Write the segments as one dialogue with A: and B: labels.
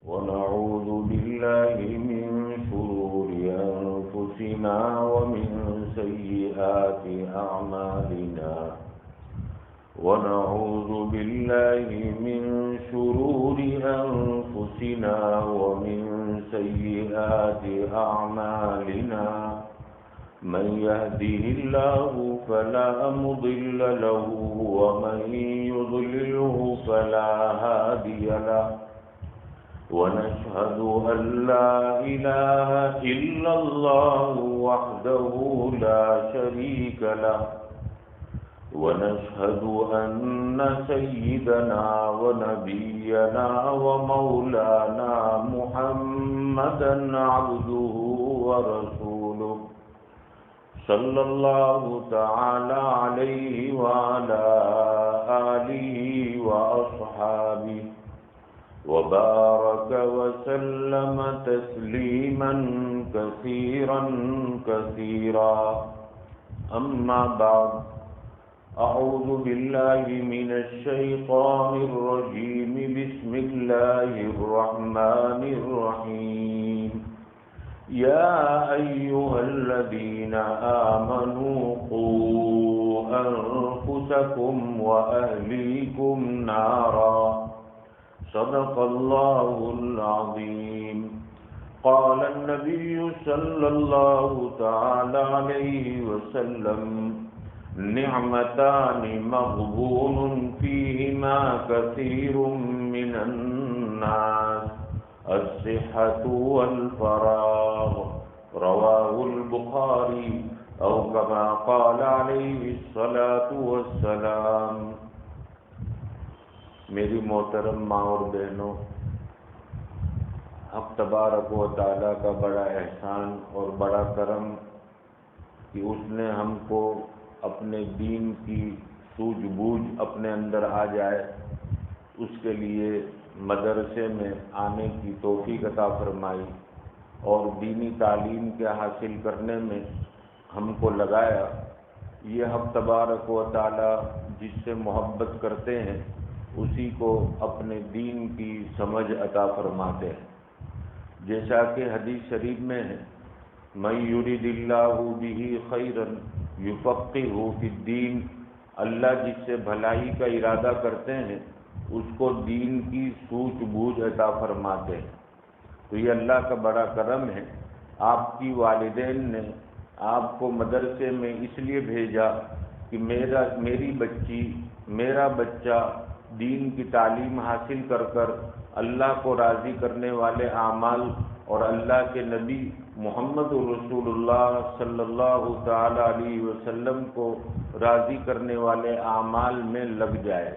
A: ونعوذ بالله من شرور أنفسنا ومن سيئات أعمالنا ونعوذ بالله من شرور أنفسنا ومن سيئات أعمالنا من يهده الله فلا مضل له ومن يضلله فلا هادي له ونشهد أن لا إله إلا الله وحده لا شريك له ونشهد أن سيدنا ونبينا ومولانا محمدا عبده ورسوله صلى الله تعالى عليه وعلى آله وأصحابه وبارك وسلم تسليما كثيرا كثيرا أما بعد أعوذ بالله من الشيطان الرجيم بسم الله الرحمن الرحيم يا أيها الذين آمنوا قوا أنفسكم وأهليكم نارا صدق الله العظيم قال النبي صلى الله تعالى عليه وسلم نعمتان مغبون فيهما كثير من الناس الصحة والفراغ رواه البخاري أو كما قال عليه الصلاة والسلام۔ میری محترم ماں اور بہنوں، حق تبارک و تعالیٰ کا بڑا احسان اور بڑا کرم کہ اس نے ہم کو اپنے دین کی سوجھ بوجھ اپنے اندر آ جائے، اس کے لیے مدرسے میں آنے کی توفیق عطا فرمائی اور دینی تعلیم کے حاصل کرنے میں ہم کو لگایا۔ یہ حق تبارک و تعالیٰ جس سے محبت کرتے ہیں اسی کو اپنے دین کی سمجھ عطا فرماتے ہیں۔ جیسا کہ حدیث شریف میں ہے، من یرید اللہ بہ خیرا یفقہہ فی الدین، اللہ جس سے بھلائی کا ارادہ کرتے ہیں اس کو دین کی سوجھ بوجھ عطا فرماتے ہیں۔ تو یہ اللہ کا بڑا کرم ہے۔ آپ کی والدین نے آپ کو مدرسے میں اس لیے بھیجا کہ میری بچی میرا بچہ دین کی تعلیم حاصل کر کر اللہ کو راضی کرنے والے اعمال اور اللہ کے نبی محمد رسول اللہ صلی اللہ تعالی علیہ وسلم کو راضی کرنے والے اعمال میں لگ جائے،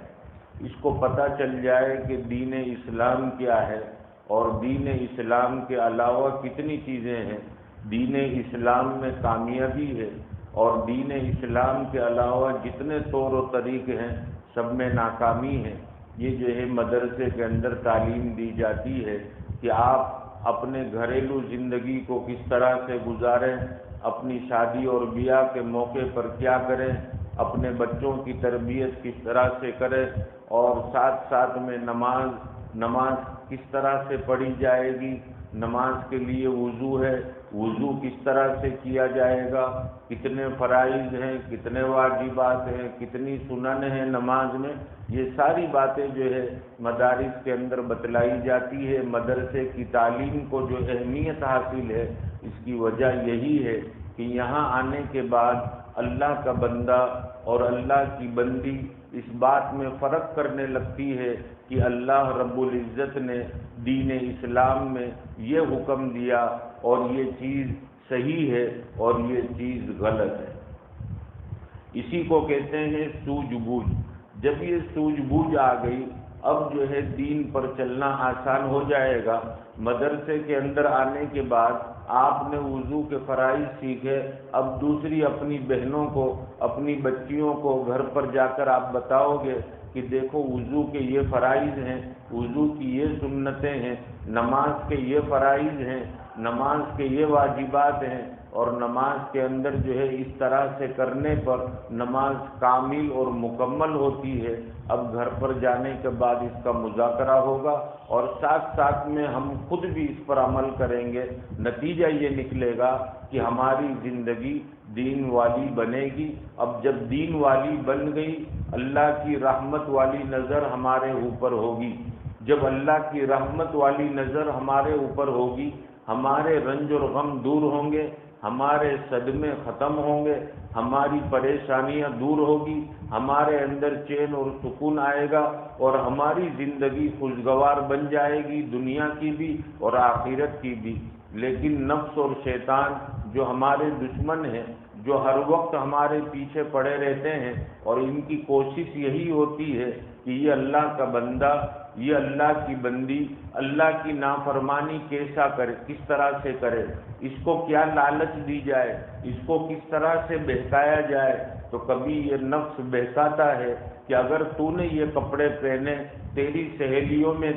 A: اس کو پتہ چل جائے کہ دین اسلام کیا ہے اور دین اسلام کے علاوہ کتنی چیزیں ہیں، دین اسلام میں کامیابی ہے اور دین اسلام کے علاوہ جتنے طور و طریقے ہیں سب میں ناکامی ہے۔ یہ جو ہے مدرسے کے اندر تعلیم دی جاتی ہے کہ آپ اپنے گھریلو زندگی کو کس طرح سے گزاریں، اپنی شادی اور بیاہ کے موقع پر کیا کریں، اپنے بچوں کی تربیت کس طرح سے کریں اور ساتھ ساتھ میں نماز کس طرح سے پڑھی جائے گی، نماز کے لیے وضو ہے، وضو کس طرح سے کیا جائے گا، کتنے فرائض ہیں، کتنے واجبات ہیں، کتنی سنن ہیں نماز میں، یہ ساری باتیں جو ہے مدارس کے اندر بتلائی جاتی ہے۔ مدرسے کی تعلیم کو جو اہمیت حاصل ہے اس کی وجہ یہی ہے کہ یہاں آنے کے بعد اللہ کا بندہ اور اللہ کی بندی اس بات میں فرق کرنے لگتی ہے کہ اللہ رب العزت نے دین اسلام میں یہ حکم دیا اور یہ چیز صحیح ہے اور یہ چیز غلط ہے۔ اسی کو کہتے ہیں سوجھ بوجھ۔ جب یہ سوجھ بوجھ آ گئی اب جو ہے دین پر چلنا آسان ہو جائے گا۔ مدرسے کے اندر آنے کے بعد آپ نے وضو کے فرائض سیکھے، اب دوسری اپنی بہنوں کو، اپنی بچیوں کو گھر پر جا کر آپ بتاؤ گے کہ دیکھو وضو کے یہ فرائض ہیں، وضو کی یہ سنتیں ہیں، نماز کے یہ فرائض ہیں، نماز کے یہ واجبات ہیں اور نماز کے اندر جو ہے اس طرح سے کرنے پر نماز کامل اور مکمل ہوتی ہے۔ اب گھر پر جانے کے بعد اس کا مذاکرہ ہوگا اور ساتھ ساتھ میں ہم خود بھی اس پر عمل کریں گے۔ نتیجہ یہ نکلے گا کہ ہماری زندگی دین والی بنے گی۔ اب جب دین والی بن گئی، اللہ کی رحمت والی نظر ہمارے اوپر ہوگی۔ جب اللہ کی رحمت والی نظر ہمارے اوپر ہوگی، ہمارے رنج اور غم دور ہوں گے، ہمارے صدمے ختم ہوں گے، ہماری پریشانیاں دور ہوگی، ہمارے اندر چین اور سکون آئے گا اور ہماری زندگی خوشگوار بن جائے گی، دنیا کی بھی اور آخرت کی بھی۔ لیکن نفس اور شیطان جو ہمارے دشمن ہیں، جو ہر وقت ہمارے پیچھے پڑے رہتے ہیں، اور ان کی کوشش یہی ہوتی ہے کہ یہ اللہ کا بندہ، یہ اللہ کی بندی اللہ کی نافرمانی کیسا کرے، کس طرح سے کرے، اس کو کیا لالچ دی جائے، اس کو کس طرح سے بہکایا جائے۔ تو کبھی یہ نفس بہکاتا ہے کہ اگر تو نے یہ کپڑے پہنے، تیری سہیلیوں میں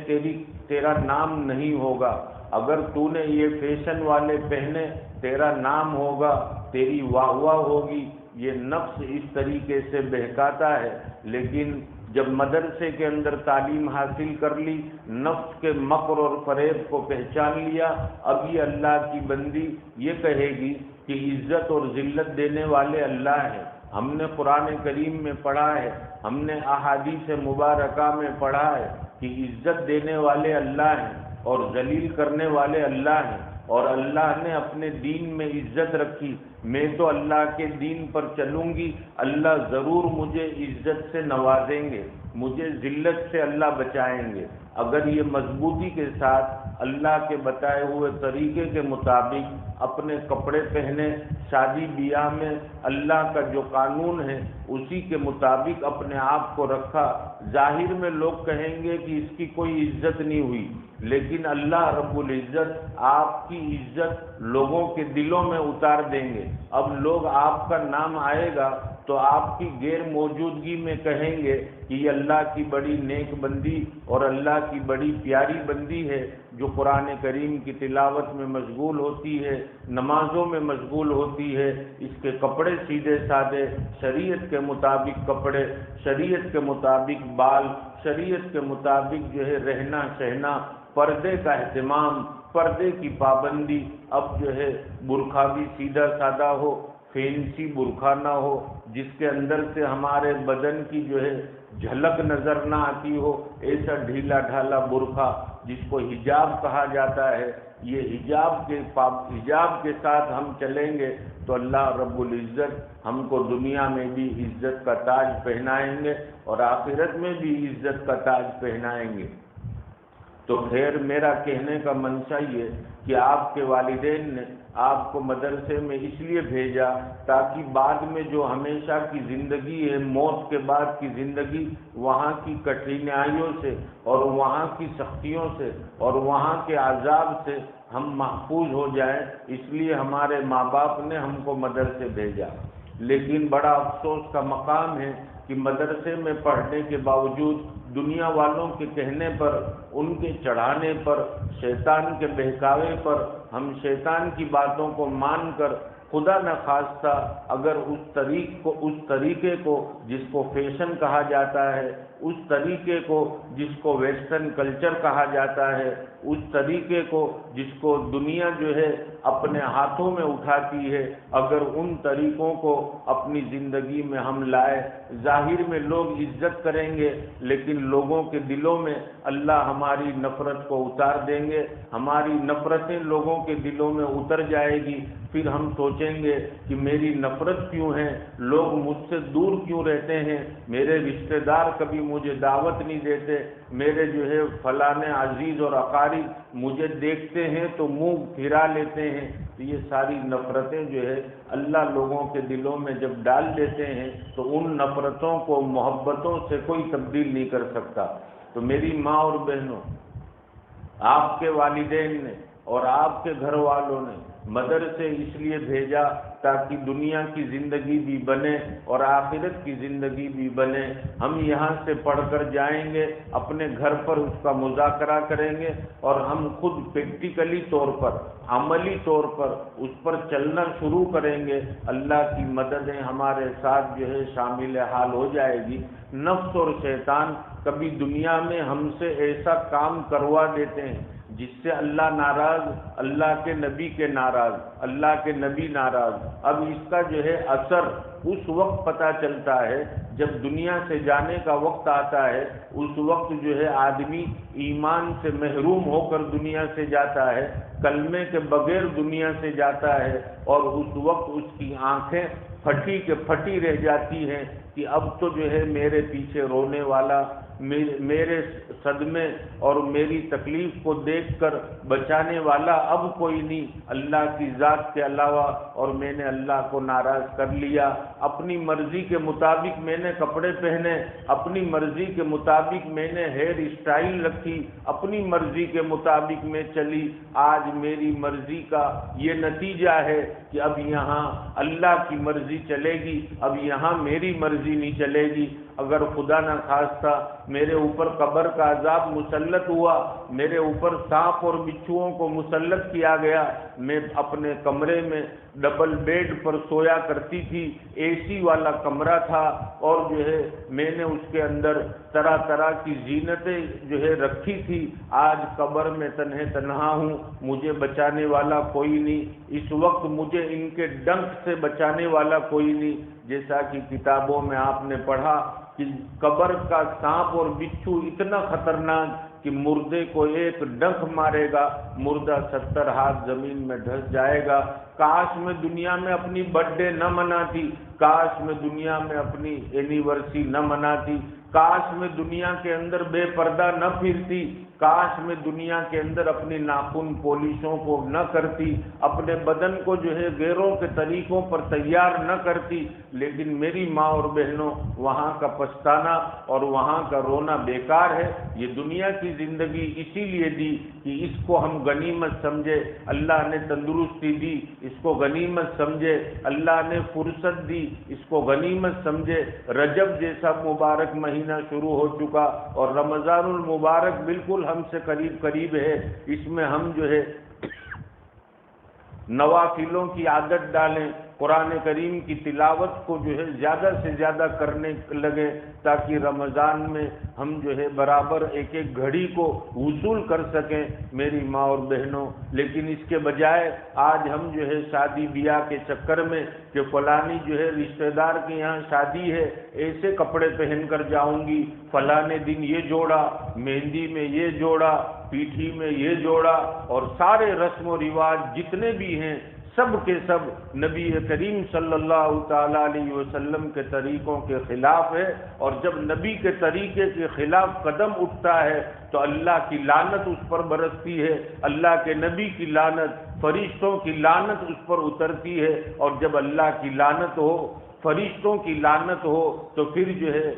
A: تیرا نام نہیں ہوگا، اگر تو نے یہ فیشن والے پہنے تیرا نام ہوگا، تیری واہ واہ ہوگی۔ یہ نفس اس طریقے سے بہکاتا ہے۔ لیکن جب مدرسے کے اندر تعلیم حاصل کر لی، نفس کے مکر اور فریب کو پہچان لیا، اب یہ اللہ کی بندی یہ کہے گی کہ عزت اور ذلت دینے والے اللہ ہیں۔ ہم نے قرآن کریم میں پڑھا ہے، ہم نے احادیث مبارکہ میں پڑھا ہے کہ عزت دینے والے اللہ ہیں اور ذلیل کرنے والے اللہ ہیں، اور اللہ نے اپنے دین میں عزت رکھی۔ میں تو اللہ کے دین پر چلوں گی، اللہ ضرور مجھے عزت سے نوازیں گے، مجھے ذلت سے اللہ بچائیں گے۔ اگر یہ مضبوطی کے ساتھ اللہ کے بتائے ہوئے طریقے کے مطابق اپنے کپڑے پہنے، شادی بیاہ میں اللہ کا جو قانون ہے اسی کے مطابق اپنے آپ کو رکھا، ظاہر میں لوگ کہیں گے کہ اس کی کوئی عزت نہیں ہوئی، لیکن اللہ رب العزت آپ کی عزت لوگوں کے دلوں میں اتار دیں گے۔ اب لوگ آپ کا نام آئے گا تو آپ کی غیر موجودگی میں کہیں گے کہ یہ اللہ کی بڑی نیک بندی اور اللہ کی بڑی پیاری بندی ہے، جو قرآن کریم کی تلاوت میں مشغول ہوتی ہے، نمازوں میں مشغول ہوتی ہے، اس کے کپڑے سیدھے سادے، شریعت کے مطابق کپڑے، شریعت کے مطابق بال، شریعت کے مطابق جو ہے رہنا سہنا، پردے کا اہتمام، پردے کی پابندی۔ اب جو ہے برقع بھی سیدھا سادہ ہو، فینسی برقع نہ ہو جس کے اندر سے ہمارے بدن کی جو ہے جھلک نظر نہ آتی ہو، ایسا ڈھیلا ڈھالا برقع جس کو حجاب کہا جاتا ہے، یہ حجاب کے ساتھ ہم چلیں گے تو اللہ رب العزت ہم کو دنیا میں بھی عزت کا تاج پہنائیں گے اور آخرت میں بھی عزت کا تاج پہنائیں گے۔ تو خیر، میرا کہنے کا منشا یہ کہ آپ کے والدین نے آپ کو مدرسے میں اس لیے بھیجا تاکہ بعد میں جو ہمیشہ کی زندگی ہے، موت کے بعد کی زندگی، وہاں کی کٹھنائیوں سے اور وہاں کی سختیوں سے اور وہاں کے عذاب سے ہم محفوظ ہو جائیں، اس لیے ہمارے ماں باپ نے ہم کو مدرسے بھیجا۔ لیکن بڑا افسوس کا مقام ہے کہ مدرسے میں پڑھنے کے باوجود دنیا والوں کے کہنے پر، ان کے چڑھانے پر، شیطان کے بہکاوے پر ہم شیطان کی باتوں کو مان کر خدا نخواستہ اگر اس طریقے کو جس کو فیشن کہا جاتا ہے، اس طریقے کو جس کو ویسٹرن کلچر کہا جاتا ہے، اس طریقے کو جس کو دنیا جو ہے اپنے ہاتھوں میں اٹھاتی ہے، اگر ان طریقوں کو اپنی زندگی میں ہم لائے، ظاہر میں لوگ عزت کریں گے لیکن لوگوں کے دلوں میں اللہ ہماری نفرت کو اتار دیں گے، ہماری نفرتیں لوگوں کے دلوں میں اتر جائے گی۔ پھر ہم سوچیں گے کہ میری نفرت کیوں ہے، لوگ مجھ سے دور کیوں رہتے ہیں، میرے رشتہ دار کبھی مجھے دعوت نہیں دیتے، میرے جو ہے فلانے عزیز اور اقارب مجھے دیکھتے ہیں تو منہ پھرا لیتے ہیں۔ تو یہ ساری نفرتیں جو ہے اللہ لوگوں کے دلوں میں جب ڈال دیتے ہیں تو ان نفرتوں کو محبتوں سے کوئی تبدیل نہیں کر سکتا۔ تو میری ماں اور بہنوں، آپ کے والدین نے اور آپ کے گھر والوں نے مدرسے اس لیے بھیجا تاکہ دنیا کی زندگی بھی بنے اور آخرت کی زندگی بھی بنے۔ ہم یہاں سے پڑھ کر جائیں گے، اپنے گھر پر اس کا مذاکرہ کریں گے اور ہم خود پریکٹیکلی طور پر، عملی طور پر اس پر چلنا شروع کریں گے۔ اللہ کی مددیں ہمارے ساتھ جو ہے شامل حال ہو جائے گی۔ نفس اور شیطان کبھی دنیا میں ہم سے ایسا کام کروا دیتے ہیں جس سے اللہ ناراض، اللہ کے نبی کے ناراض، اللہ کے نبی ناراض۔ اب اس کا جو ہے اثر اس وقت پتہ چلتا ہے جب دنیا سے جانے کا وقت آتا ہے۔ اس وقت جو ہے آدمی ایمان سے محروم ہو کر دنیا سے جاتا ہے، کلمے کے بغیر دنیا سے جاتا ہے، اور اس وقت اس کی آنکھیں پھٹی کے پھٹی رہ جاتی ہیں کہ اب تو جو ہے میرے پیچھے رونے والا، میرے صدمے اور میری تکلیف کو دیکھ کر بچانے والا اب کوئی نہیں اللہ کی ذات کے علاوہ، اور میں نے اللہ کو ناراض کر لیا۔ اپنی مرضی کے مطابق میں نے کپڑے پہنے، اپنی مرضی کے مطابق میں نے ہیئر اسٹائل رکھی، اپنی مرضی کے مطابق میں چلی۔ آج میری مرضی کا یہ نتیجہ ہے کہ اب یہاں اللہ کی مرضی چلے گی، اب یہاں میری مرضی نہیں چلے گی۔ اگر خدا نہ خواستہ میرے اوپر قبر کا عذاب مسلط ہوا، میرے اوپر سانپ اور بچھوؤں کو مسلط کیا گیا، میں اپنے کمرے میں ڈبل بیڈ پر سویا کرتی تھی، اے سی والا کمرہ تھا، اور جو ہے میں نے اس کے اندر طرح طرح کی زینتیں جو ہے رکھی تھی۔ آج قبر میں تنہا ہوں، مجھے بچانے والا کوئی نہیں، اس وقت مجھے ان کے ڈنک سے بچانے والا کوئی نہیں۔ جیسا کہ کتابوں میں آپ نے پڑھا کہ قبر کا سانپ اور بچھو اتنا خطرناک کہ مردے کو ایک ڈنک مارے گا، مردہ 70 ہاتھ زمین میں دھس جائے گا۔ کاش میں دنیا میں اپنی برتھ ڈے نہ مناتی، کاش میں دنیا میں اپنی اینیورسری نہ مناتی، کاش میں دنیا کے اندر بے پردہ نہ پھرتی، کاش میں دنیا کے اندر اپنی ناخن پولشوں کو نہ کرتی، اپنے بدن کو جو ہے غیروں کے طریقوں پر تیار نہ کرتی۔ لیکن میری ماں اور بہنوں، وہاں کا پچھتانا اور وہاں کا رونا بیکار ہے۔ یہ دنیا کی زندگی اسی لیے دی کہ اس کو ہم غنیمت سمجھے، اللہ نے تندرستی دی اس کو غنیمت سمجھے، اللہ نے فرصت دی اس کو غنیمت سمجھے۔ رجب جیسا مبارک مہینہ شروع ہو چکا اور رمضان المبارک بالکل ہم سے قریب ہے، اس میں ہم جو ہے نوافلوں کی عادت ڈالیں، قرآن کریم کی تلاوت کو جو ہے زیادہ سے زیادہ کرنے لگیں، تاکہ رمضان میں ہم جو ہے برابر ایک ایک گھڑی کو وصول کر سکیں میری ماں اور بہنوں۔ لیکن اس کے بجائے آج ہم جو ہے شادی بیاہ کے چکر میں کہ فلانی جو ہے رشتہ دار کے یہاں شادی ہے، ایسے کپڑے پہن کر جاؤں گی، فلانے دن یہ جوڑا، مہندی میں یہ جوڑا، پیٹھی میں یہ جوڑا، اور سارے رسم و رواج جتنے بھی ہیں سب کے سب نبی کریم صلی اللہ تعالی علیہ وسلم کے طریقوں کے خلاف ہے۔ اور جب نبی کے طریقے کے خلاف قدم اٹھتا ہے تو اللہ کی لعنت اس پر برستی ہے، اللہ کے نبی کی لعنت، فرشتوں کی لعنت اس پر اترتی ہے۔ اور جب اللہ کی لعنت ہو، فرشتوں کی لعنت ہو، تو پھر جو ہے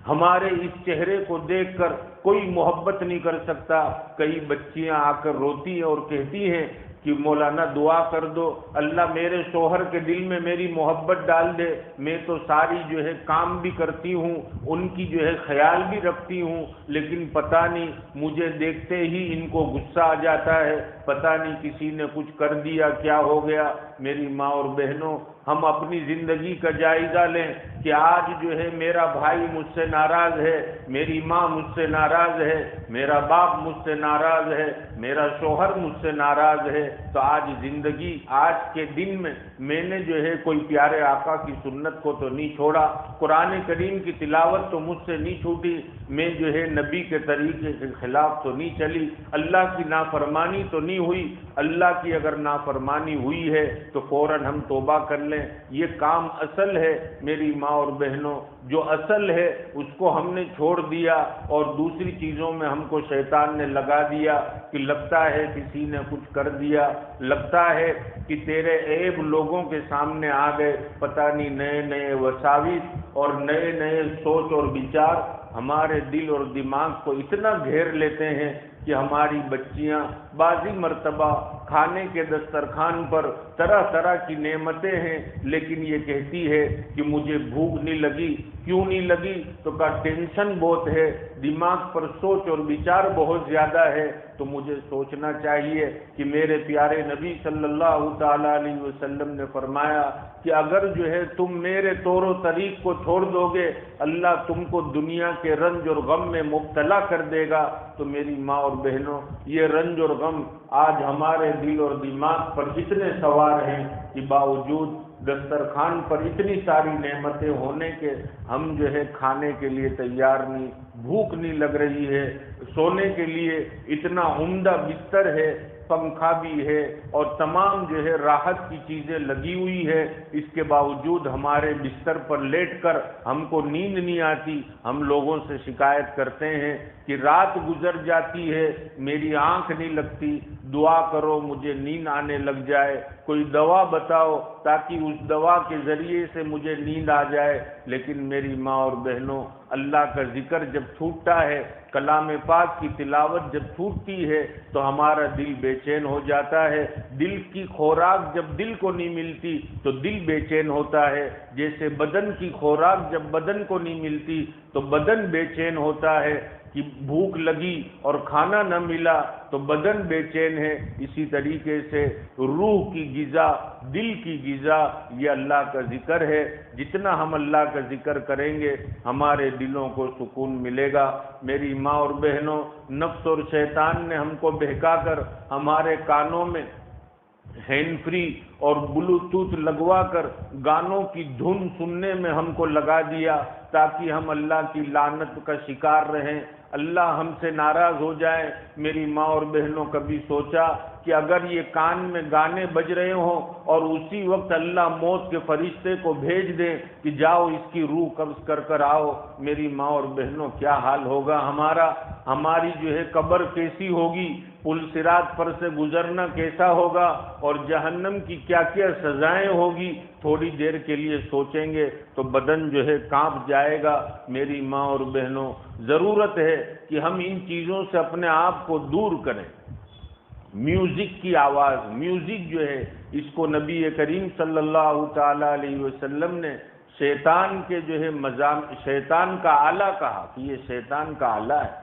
A: ہمارے اس چہرے کو دیکھ کر کوئی محبت نہیں کر سکتا۔ کئی بچیاں آ کر روتی ہیں اور کہتی ہیں کہ مولانا دعا کر دو، اللہ میرے شوہر کے دل میں میری محبت ڈال دے، میں تو ساری جو ہے کام بھی کرتی ہوں، ان کی جو ہے خیال بھی رکھتی ہوں، لیکن پتہ نہیں مجھے دیکھتے ہی ان کو غصہ آ جاتا ہے، پتہ نہیں کسی نے کچھ کر دیا، کیا ہو گیا۔ میری ماں اور بہنوں، ہم اپنی زندگی کا جائزہ لیں کہ آج جو ہے میرا بھائی مجھ سے ناراض ہے، میری ماں مجھ سے ناراض ہے، میرا باپ مجھ سے ناراض ہے، میرا شوہر مجھ سے ناراض ہے، تو آج زندگی، آج کے دن میں نے جو ہے کوئی پیارے آقا کی سنت کو تو نہیں چھوڑا، قرآن کریم کی تلاوت تو مجھ سے نہیں چھوٹی، میں جو ہے نبی کے طریقے کے خلاف تو نہیں چلی، اللہ کی نافرمانی تو نہیں ہوئی۔ اللہ کی اگر نافرمانی ہوئی ہے تو فوراً ہم توبہ کر لیں۔ یہ کام اصل ہے میری ماں اور بہنوں، جو اصل ہے اس کو ہم نے چھوڑ دیا اور دوسری چیزوں میں ہم کو شیطان نے لگا دیا کہ لگتا ہے کسی نے کچھ کر دیا، لگتا ہے کہ تیرے عیب لوگوں کے سامنے آ گئے، پتہ نہیں نئے نئے وساوس اور نئے نئے سوچ اور وچار ہمارے دل اور دماغ کو اتنا گھیر لیتے ہیں کہ ہماری بچیاں بعضی مرتبہ کھانے کے دسترخوان پر طرح طرح کی نعمتیں ہیں، لیکن یہ کہتی ہے کہ مجھے بھوک نہیں لگی۔ کیوں نہیں لگی؟ تو کہا ٹینشن بہت ہے، دماغ پر سوچ اور بچار بہت زیادہ ہے۔ تو مجھے سوچنا چاہیے کہ میرے پیارے نبی صلی اللہ تعالیٰ علیہ وسلم نے فرمایا کہ اگر جو ہے تم میرے طور و طریق کو چھوڑ دو گے، اللہ تم کو دنیا کے رنج اور غم میں مبتلا کر دے گا۔ تو میری ماں اور بہنوں، یہ رنج اور غم آج ہمارے دل اور دماغ پر اتنے سوار ہیں کہ باوجود دسترخوان پر اتنی ساری نعمتیں ہونے کے ہم جو ہے کھانے کے لیے تیار نہیں، بھوک نہیں لگ رہی ہے، سونے کے لیے اتنا عمدہ بستر ہے، پنکھا بھی ہے اور تمام جو ہے راحت کی چیزیں لگی ہوئی ہے، اس کے باوجود ہمارے بستر پر لیٹ کر ہم کو نیند نہیں آتی۔ ہم لوگوں سے شکایت کرتے ہیں کہ رات گزر جاتی ہے، میری آنکھ نہیں لگتی، دعا کرو مجھے نیند آنے لگ جائے، کوئی دوا بتاؤ تاکہ اس دوا کے ذریعے سے مجھے نیند آ جائے۔ لیکن میری ماں اور بہنوں، اللہ کا ذکر جب چھوٹتا ہے، کلام پاک کی تلاوت جب چھوٹتی ہے تو ہمارا دل بے چین ہو جاتا ہے۔ دل کی خوراک جب دل کو نہیں ملتی تو دل بے چین ہوتا ہے، جیسے بدن کی خوراک جب بدن کو نہیں ملتی تو بدن بے چین ہوتا ہے کہ بھوک لگی اور کھانا نہ ملا تو بدن بے چین ہے۔ اسی طریقے سے روح کی غذا، دل کی غذا، یہ اللہ کا ذکر ہے۔ جتنا ہم اللہ کا ذکر کریں گے ہمارے دلوں کو سکون ملے گا۔ میری ماں اور بہنوں، نفس اور شیطان نے ہم کو بہکا کر ہمارے کانوں میں ہینڈ فری اور بلوٹوتھ لگوا کر گانوں کی دھن سننے میں ہم کو لگا دیا تاکہ ہم اللہ کی لعنت کا شکار رہیں، اللہ ہم سے ناراض ہو جائے۔ میری ماں اور بہنوں، کبھی سوچا کہ اگر یہ کان میں گانے بج رہے ہوں اور اسی وقت اللہ موت کے فرشتے کو بھیج دیں کہ جاؤ اس کی روح قبض کر کر آؤ، میری ماں اور بہنوں کیا حال ہوگا ہمارا؟ ہماری جو ہے قبر کیسی ہوگی، پل صراط پر سے گزرنا کیسا ہوگا اور جہنم کی کیا کیا سزائیں ہوگی؟ تھوڑی دیر کے لیے سوچیں گے تو بدن جو ہے کانپ جائے گا۔ میری ماں اور بہنوں، ضرورت ہے کہ ہم ان چیزوں سے اپنے آپ کو دور کریں۔ میوزک کی آواز، میوزک جو ہے، اس کو نبی کریم صلی اللہ تعالی علیہ وسلم نے شیطان کے جو ہے شیطان کا آلہ کہا کہ یہ شیطان کا آلہ ہے۔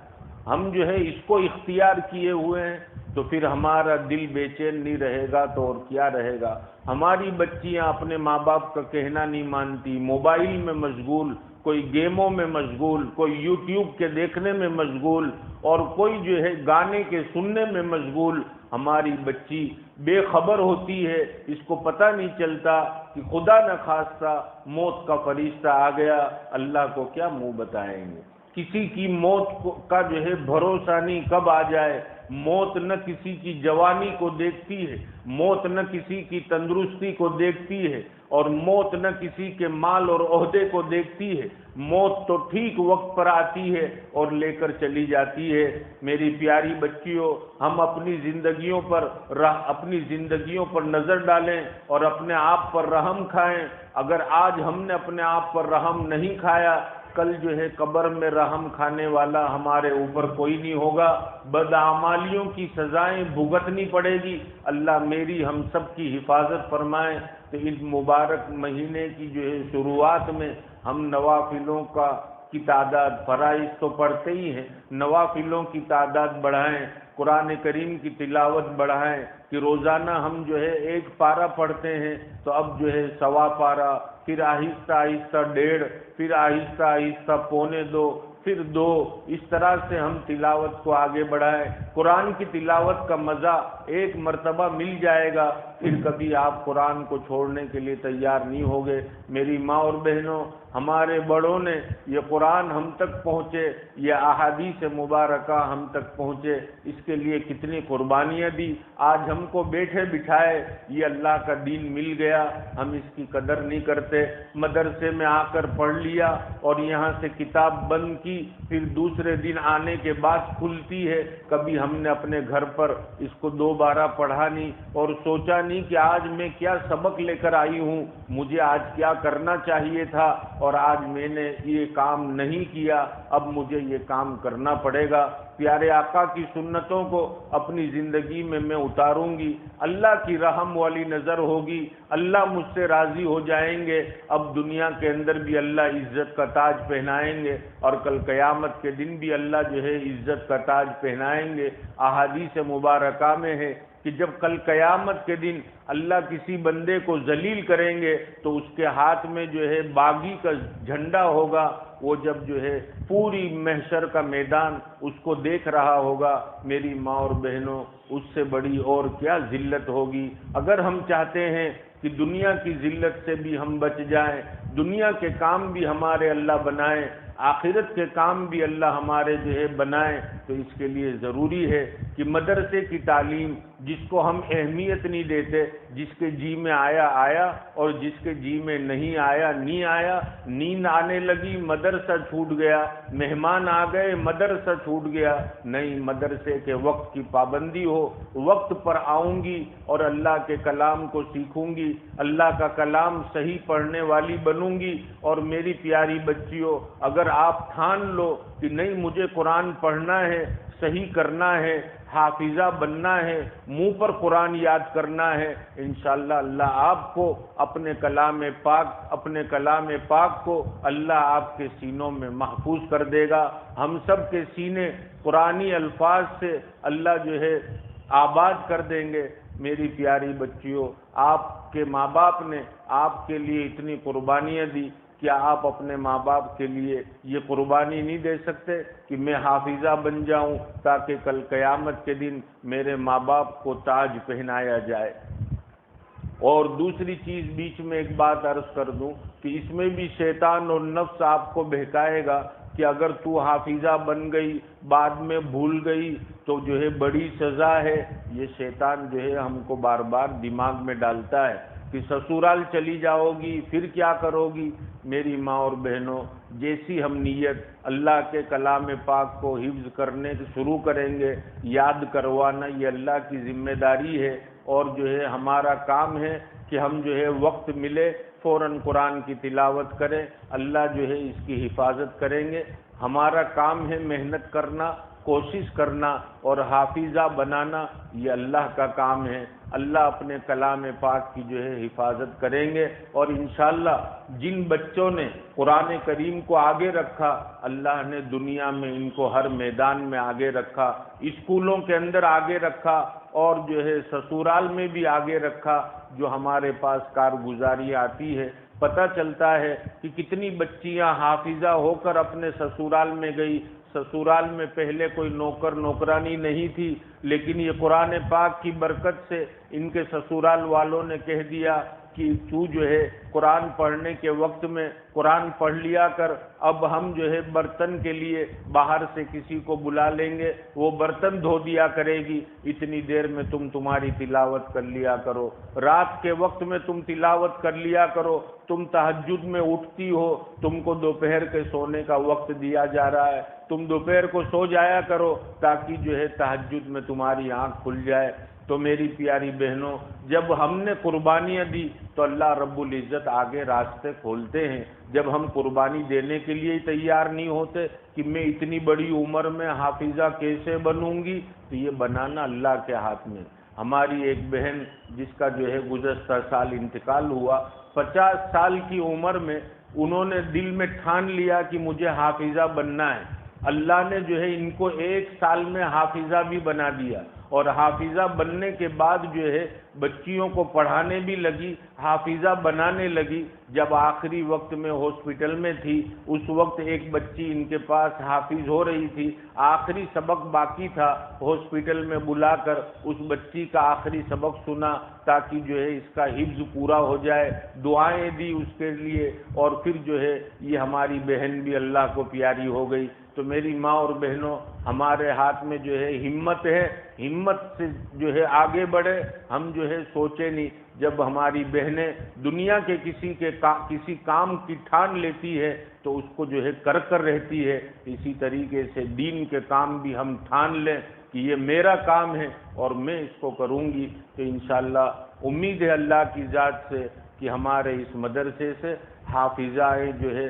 A: ہم جو ہے اس کو اختیار کیے ہوئے ہیں تو پھر ہمارا دل بے چین نہیں رہے گا تو اور کیا رہے گا؟ ہماری بچیاں اپنے ماں باپ کا کہنا نہیں مانتی، موبائل میں مشغول، کوئی گیموں میں مشغول، کوئی یوٹیوب کے دیکھنے میں مشغول اور کوئی جو ہے گانے کے سننے میں مشغول۔ ہماری بچی بے خبر ہوتی ہے، اس کو پتہ نہیں چلتا کہ خدا نہ خواستہ موت کا فرشتہ آ گیا، اللہ کو کیا منہ بتائیں گے؟ کسی کی موت کا جو ہے بھروسہ نہیں، کب آ جائے۔ موت نہ کسی کی جوانی کو دیکھتی ہے، موت نہ کسی کی تندرستی کو دیکھتی ہے اور موت نہ کسی کے مال اور عہدے کو دیکھتی ہے۔ موت تو ٹھیک وقت پر آتی ہے اور لے کر چلی جاتی ہے۔ میری پیاری بچیوں، ہم اپنی زندگیوں پر نظر ڈالیں اور اپنے آپ پر رحم کھائیں۔ اگر آج ہم نے اپنے آپ پر رحم نہیں کھایا، کل جو ہے قبر میں رحم کھانے والا ہمارے اوپر کوئی نہیں ہوگا، بدعمالیوں کی سزائیں بھگتنی پڑے گی۔ اللہ میری ہم سب کی حفاظت فرمائے۔ تو اس مبارک مہینے کی جو ہے شروعات میں ہم نوافلوں کی تعداد، فرائض تو پڑھتے ہی ہیں، نوافلوں کی تعداد بڑھائیں، قرآن کریم کی تلاوت بڑھائیں کہ روزانہ ہم جو ہے 1 پارہ پڑھتے ہیں تو اب جو ہے 1.25 پارہ، پھر آہستہ آہستہ 1.5، پھر آہستہ آہستہ 1.25، پھر 2، اس طرح سے ہم تلاوت کو آگے بڑھائیں۔ قرآن کی تلاوت کا مزہ ایک مرتبہ مل جائے گا، پھر کبھی آپ قرآن کو چھوڑنے کے لیے تیار نہیں ہوگے۔ میری ماں اور بہنوں، ہمارے بڑوں نے یہ قرآن ہم تک پہنچے، یہ احادیث مبارکہ ہم تک پہنچے، اس کے لیے کتنی قربانیاں دی۔ آج ہم کو بیٹھے بٹھائے یہ اللہ کا دین مل گیا، ہم اس کی قدر نہیں کرتے۔ مدرسے میں آ کر پڑھ لیا اور یہاں سے کتاب بند کی، پھر دوسرے دن آنے کے بعد کھلتی ہے، کبھی ہم نے اپنے گھر پر اس کو 2 بارہ پڑھا نہیں اور سوچا نہیں کہ آج میں کیا سبق لے کر آئی ہوں، مجھے آج کیا کرنا چاہیے تھا اور آج میں نے یہ کام نہیں کیا، اب مجھے یہ کام کرنا پڑے گا۔ پیارے آقا کی سنتوں کو اپنی زندگی میں اتاروں گی، اللہ کی رحم والی نظر ہوگی، اللہ مجھ سے راضی ہو جائیں گے، اب دنیا کے اندر بھی اللہ عزت کا تاج پہنائیں گے، اور کل قیامت کے دن بھی اللہ جو ہے عزت کا تاج پہنائیں گے۔ احادیث مبارکہ میں ہے کہ جب کل قیامت کے دن اللہ کسی بندے کو ذلیل کریں گے تو اس کے ہاتھ میں جو ہے باغی کا جھنڈا ہوگا، وہ جب جو ہے پوری محشر کا میدان اس کو دیکھ رہا ہوگا، میری ماں اور بہنوں، اس سے بڑی اور کیا ذلت ہوگی۔ اگر ہم چاہتے ہیں کہ دنیا کی ذلت سے بھی ہم بچ جائیں، دنیا کے کام بھی ہمارے اللہ بنائیں، آخرت کے کام بھی اللہ ہمارے جو ہے بنائیں، تو اس کے لیے ضروری ہے کہ مدرسے کی تعلیم، جس کو ہم اہمیت نہیں دیتے، جس کے جی میں آیا آیا اور جس کے جی میں نہیں آیا نہیں آیا، نیند آنے لگی مدرسہ چھوٹ گیا، مہمان آ گئے مدرسہ چھوٹ گیا، نہیں، مدرسے کے وقت کی پابندی ہو، وقت پر آؤں گی اور اللہ کے کلام کو سیکھوں گی، اللہ کا کلام صحیح پڑھنے والی بنوں گی۔ اور میری پیاری بچیوں، اگر آپ ٹھان لو کہ نہیں مجھے قرآن پڑھنا ہے، صحیح کرنا ہے، حافظہ بننا ہے، منہ پر قرآن یاد کرنا ہے، انشاءاللہ اللہ آپ کو اپنے کلام پاک کو اللہ آپ کے سینوں میں محفوظ کر دے گا۔ ہم سب کے سینے قرآنی الفاظ سے اللہ جو ہے آباد کر دیں گے۔ میری پیاری بچیوں، آپ کے ماں باپ نے آپ کے لیے اتنی قربانیاں دی، کیا آپ اپنے ماں باپ کے لیے یہ قربانی نہیں دے سکتے کہ میں حافظہ بن جاؤں تاکہ کل قیامت کے دن میرے ماں باپ کو تاج پہنایا جائے؟ اور دوسری چیز بیچ میں ایک بات عرض کر دوں کہ اس میں بھی شیطان اور نفس آپ کو بہکائے گا کہ اگر تو حافظہ بن گئی بعد میں بھول گئی تو جو ہے بڑی سزا ہے۔ یہ شیطان جو ہے ہم کو بار بار دماغ میں ڈالتا ہے کہ سسرال چلی جاؤ گی پھر کیا کرو گی۔ میری ماں اور بہنوں، جیسی ہم نیت اللہ کے کلام پاک کو حفظ کرنے شروع کریں گے، یاد کروانا یہ اللہ کی ذمہ داری ہے، اور جو ہے ہمارا کام ہے کہ ہم جو ہے وقت ملے فوراً قرآن کی تلاوت کریں، اللہ جو ہے اس کی حفاظت کریں گے۔ ہمارا کام ہے محنت کرنا، کوشش کرنا اور حافظہ بنانا، یہ اللہ کا کام ہے۔ اللہ اپنے کلام پاک کی جو ہے حفاظت کریں گے، اور انشاءاللہ جن بچوں نے قرآن کریم کو آگے رکھا، اللہ نے دنیا میں ان کو ہر میدان میں آگے رکھا، اسکولوں کے اندر آگے رکھا، اور جو ہے سسرال میں بھی آگے رکھا۔ جو ہمارے پاس کارگزاری آتی ہے، پتہ چلتا ہے کہ کتنی بچیاں حافظہ ہو کر اپنے سسرال میں گئی، سسرال میں پہلے کوئی نوکر نوکرانی نہیں تھی، لیکن یہ قرآن پاک کی برکت سے ان کے سسرال والوں نے کہہ دیا کہ تو جو ہے قرآن پڑھنے کے وقت میں قرآن پڑھ لیا کر، اب ہم جو ہے برتن کے لیے باہر سے کسی کو بلا لیں گے، وہ برتن دھو دیا کرے گی، اتنی دیر میں تمہاری تلاوت کر لیا کرو، رات کے وقت میں تم تلاوت کر لیا کرو، تم تہجد میں اٹھتی ہو، تم کو دوپہر کے سونے کا وقت دیا جا رہا ہے، تم دوپہر کو سو جایا کرو تاکہ جو ہے تہجد میں تمہاری آنکھ کھل جائے۔ تو میری پیاری بہنوں، جب ہم نے قربانیاں دی تو اللہ رب العزت آگے راستے کھولتے ہیں۔ جب ہم قربانی دینے کے لیے تیار نہیں ہوتے کہ میں اتنی بڑی عمر میں حافظہ کیسے بنوں گی، تو یہ بنانا اللہ کے ہاتھ میں۔ ہماری ایک بہن جس کا جو ہے گزشتہ سال انتقال ہوا، 50 سال کی عمر میں انہوں نے دل میں ٹھان لیا کہ مجھے حافظہ بننا ہے۔ اللہ نے جو ہے ان کو 1 سال میں حافظہ بھی بنا دیا، اور حافظہ بننے کے بعد جو ہے بچیوں کو پڑھانے بھی لگی، حافظہ بنانے لگی۔ جب آخری وقت میں ہاسپٹل میں تھی، اس وقت ایک بچی ان کے پاس حافظ ہو رہی تھی، آخری سبق باقی تھا، ہاسپٹل میں بلا کر اس بچی کا آخری سبق سنا تاکہ جو ہے اس کا حفظ پورا ہو جائے، دعائیں دی اس کے لیے، اور پھر جو ہے یہ ہماری بہن بھی اللہ کو پیاری ہو گئی۔ تو میری ماں اور بہنوں، ہمارے ہاتھ میں جو ہے ہمت ہے، ہمت سے جو ہے آگے بڑھے۔ ہم جو ہے سوچے نہیں، جب ہماری بہنیں دنیا کے کسی کام کی ٹھان لیتی ہے تو اس کو جو ہے کر رہتی ہے، اسی طریقے سے دین کے کام بھی ہم ٹھان لیں کہ یہ میرا کام ہے اور میں اس کو کروں گی، تو انشاءاللہ امید ہے اللہ کی ذات سے کہ ہمارے اس مدرسے سے حافظائیں جو ہے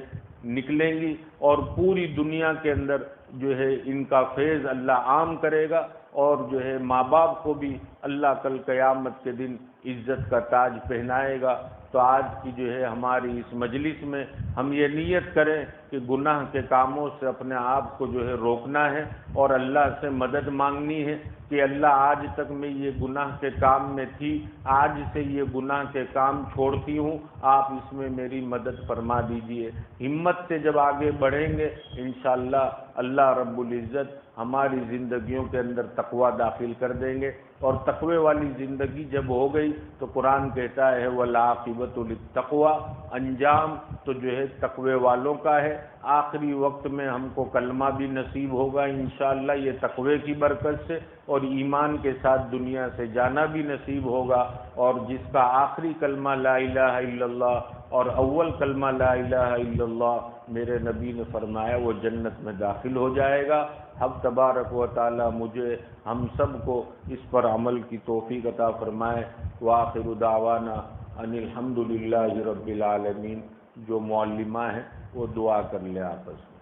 A: نکلیں گی، اور پوری دنیا کے اندر جو ہے ان کا فیض اللہ عام کرے گا، اور جو ہے ماں باپ کو بھی اللہ کل قیامت کے دن عزت کا تاج پہنائے گا۔ تو آج کی جو ہے ہماری اس مجلس میں ہم یہ نیت کریں کہ گناہ کے کاموں سے اپنے آپ کو جو ہے روکنا ہے، اور اللہ سے مدد مانگنی ہے کہ اللہ آج تک میں یہ گناہ کے کام میں تھی، آج سے یہ گناہ کے کام چھوڑتی ہوں، آپ اس میں میری مدد فرما دیجئے۔ ہمت سے جب آگے بڑھیں گے انشاءاللہ اللہ رب العزت ہماری زندگیوں کے اندر تقوی داخل کر دیں گے، اور تقوی والی زندگی جب ہو گئی تو قرآن کہتا ہے والعاقبۃ للتقوی، انجام تو جو ہے تقوی والوں کا ہے۔ آخری وقت میں ہم کو کلمہ بھی نصیب ہوگا انشاءاللہ یہ تقوی کی برکت سے، اور ایمان کے ساتھ دنیا سے جانا بھی نصیب ہوگا، اور جس کا آخری کلمہ لا الہ الا اللہ اور اول کلمہ لا الہ الا اللہ میرے نبی نے فرمایا وہ جنت میں داخل ہو جائے گا۔ حق تبارک و تعالی مجھے ہم سب کو اس پر عمل کی توفیق عطا فرمائے۔ وآخر دعوانا ان الحمد للہ رب العالمین۔ جو معلمہ ہیں وہ دعا کر لیں آپس میں۔